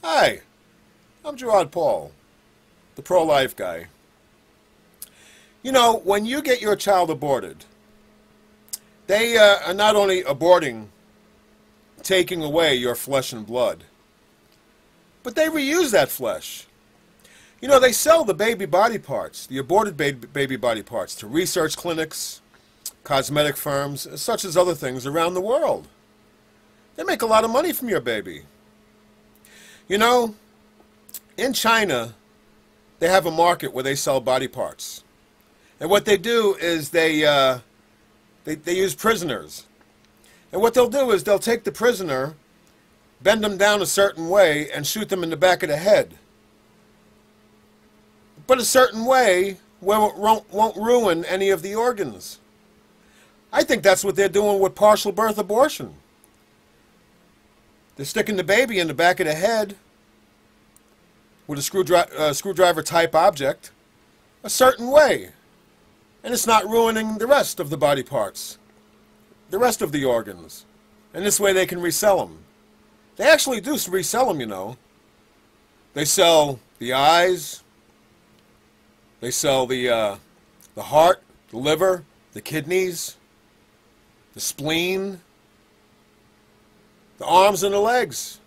Hi, I'm Gerard Paul, the pro-life guy. You know, when you get your child aborted, they are not only aborting, taking away your flesh and blood, but they reuse that flesh. You know, they sell the baby body parts, the aborted baby body parts, to research clinics, cosmetic firms, such as other things around the world. They make a lot of money from your baby. You know, in China, they have a market where they sell body parts. And what they do is they use prisoners. And what they'll do is they'll take the prisoner, bend them down a certain way, and shoot them in the back of the head. But a certain way where it won't ruin any of the organs. I think that's what they're doing with partial birth abortion. They're sticking the baby in the back of the head with a screwdriver type object a certain way. And it's not ruining the rest of the body parts, the rest of the organs. And this way they can resell them. They actually do resell them, you know. They sell the eyes, they sell the heart, the liver, the kidneys, the spleen, the arms and the legs,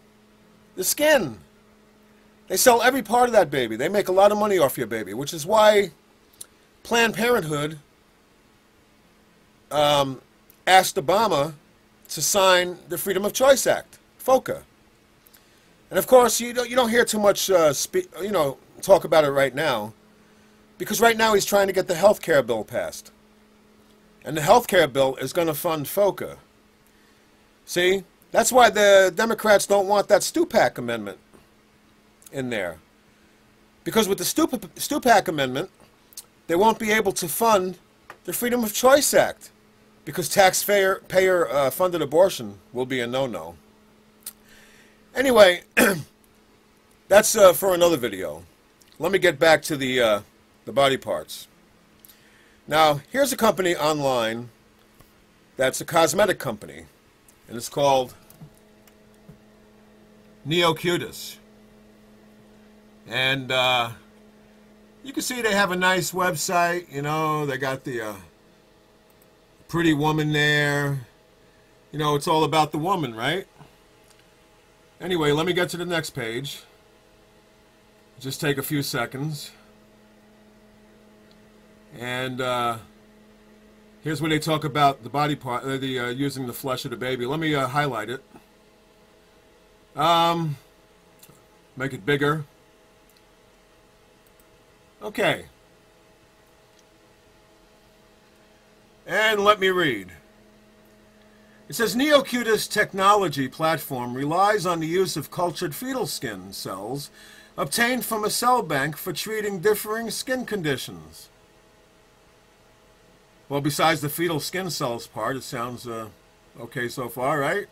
the skin. They sell every part of that baby. They make a lot of money off your baby, which is why Planned Parenthood asked Obama to sign the Freedom of Choice Act, FOCA. And of course, you don't hear too much talk about it right now, because right now he's trying to get the health care bill passed. And the health care bill is going to fund FOCA. See? That's why the Democrats don't want that Stupak amendment in there. Because with the Stupak amendment, they won't be able to fund the Freedom of Choice Act, because taxpayer-funded abortion will be a no-no. Anyway, that's for another video. Let me get back to the body parts. Now, here's a company online that's a cosmetic company, and it's called NeoCutis. And you can see they have a nice website, you know, they got the pretty woman there. You know, it's all about the woman, right? Anyway, let me get to the next page. Just take a few seconds. And here's where they talk about the body part, using the flesh of the baby. Let me highlight it. Make it bigger. Okay. And let me read. It says, NeoCutis technology platform relies on the use of cultured fetal skin cells obtained from a cell bank for treating differing skin conditions. Well, besides the fetal skin cells part, it sounds okay so far, right?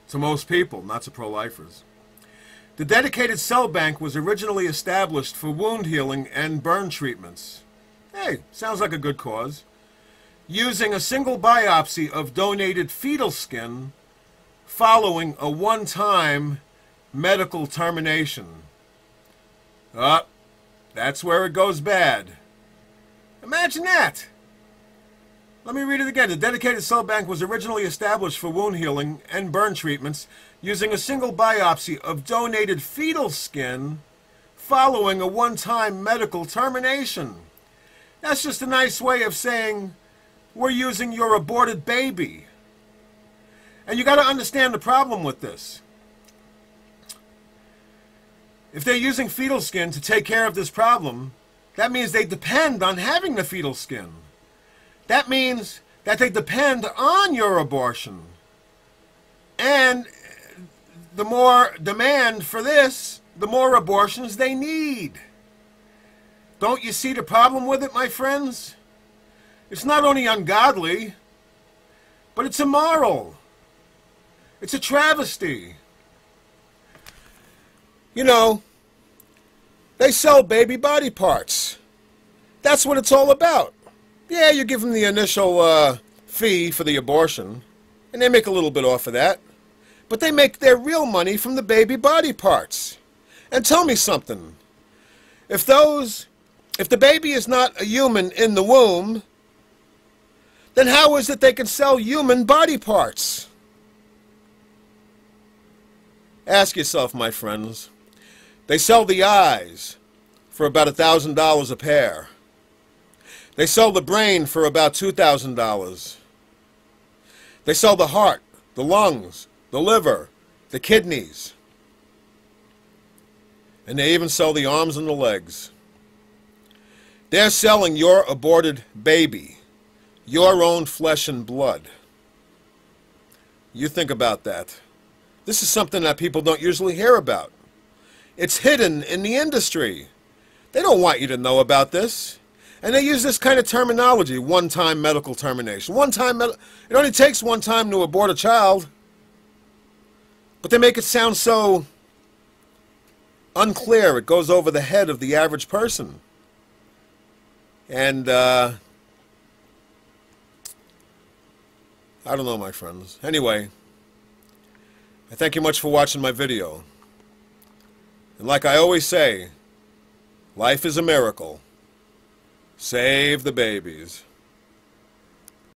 To most people, not to pro-lifers. The dedicated cell bank was originally established for wound healing and burn treatments. Hey, sounds like a good cause. Using a single biopsy of donated fetal skin following a one-time medical termination. That's where it goes bad. Imagine that! Let me read it again. The dedicated cell bank was originally established for wound healing and burn treatments using a single biopsy of donated fetal skin following a one-time medical termination. That's just a nice way of saying we're using your aborted baby. And you got to understand the problem with this. If they're using fetal skin to take care of this problem, that means they depend on having the fetal skin. That means that they depend on your abortion. And the more demand for this, the more abortions they need. Don't you see the problem with it, my friends? It's not only ungodly, but it's immoral. It's a travesty. You know, they sell baby body parts. That's what it's all about. Yeah, you give them the initial fee for the abortion, and they make a little bit off of that. but they make their real money from the baby body parts. And tell me something. If the baby is not a human in the womb, then how is it they can sell human body parts? Ask yourself, my friends. They sell the eyes for about $1,000 a pair. They sell the brain for about $2,000. They sell the heart, the lungs, the liver, the kidneys. And they even sell the arms and the legs. They're selling your aborted baby, your own flesh and blood. You think about that. This is something that people don't usually hear about. It's hidden in the industry. They don't want you to know about this. And they use this kind of terminology, one-time medical termination. It only takes one time to abort a child. But they make it sound so unclear. It goes over the head of the average person. And, I don't know, my friends. Anyway, I thank you much for watching my video. And like I always say, life is a miracle. Save the babies.